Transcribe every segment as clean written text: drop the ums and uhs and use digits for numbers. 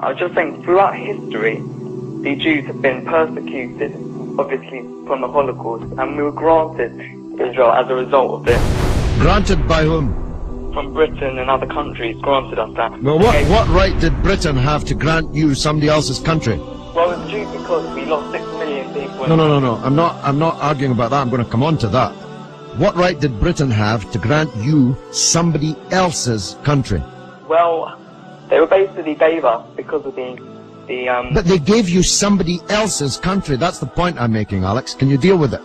I was just saying, throughout history, the Jews have been persecuted, obviously, from the Holocaust, and we were granted Israel as a result of this. Granted by whom? From Britain and other countries granted us that. Well, what right did Britain have to grant you somebody else's country? Well, it's due because we lost 6 million people. No. I'm not arguing about that. I'm going to come on to that. What right did Britain have to grant you somebody else's country? Well, they were basically gave us because of the But they gave you somebody else's country. That's the point I'm making, Alex. Can you deal with it?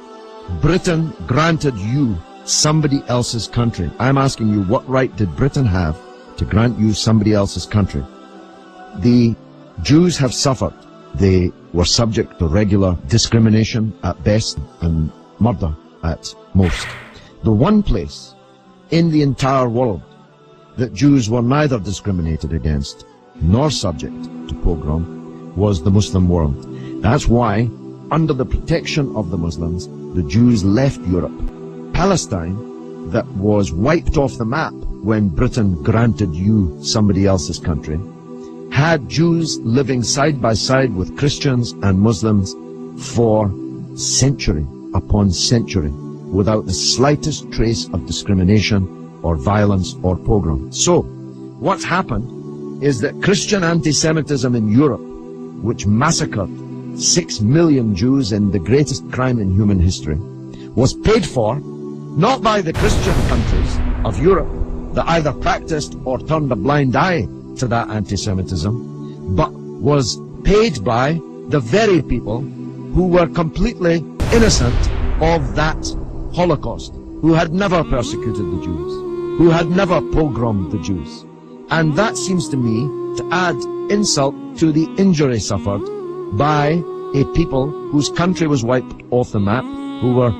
Britain granted you somebody else's country. I'm asking you, what right did Britain have to grant you somebody else's country? The Jews have suffered. They were subject to regular discrimination at best and murder at most. The one place in the entire world that Jews were neither discriminated against nor subject to pogrom was the Muslim world. That's why, under the protection of the Muslims, the Jews left Europe. Palestine, that was wiped off the map when Britain granted you somebody else's country, had Jews living side by side with Christians and Muslims for century upon century without the slightest trace of discrimination or violence or pogrom. So, what's happened is that Christian anti-Semitism in Europe, which massacred 6 million Jews in the greatest crime in human history, was paid for not by the Christian countries of Europe that either practiced or turned a blind eye to that anti-Semitism, but was paid by the very people who were completely innocent of that Holocaust, who had never persecuted the Jews, who had never pogromed the Jews. And that seems to me to add insult to the injury suffered by a people whose country was wiped off the map, who were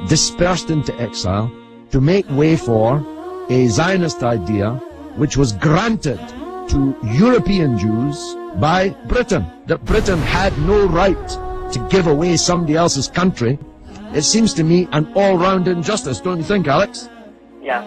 dispersed into exile, to make way for a Zionist idea which was granted to European Jews by Britain, that Britain had no right to give away somebody else's country. It seems to me an all-round injustice, don't you think, Alex? Yeah.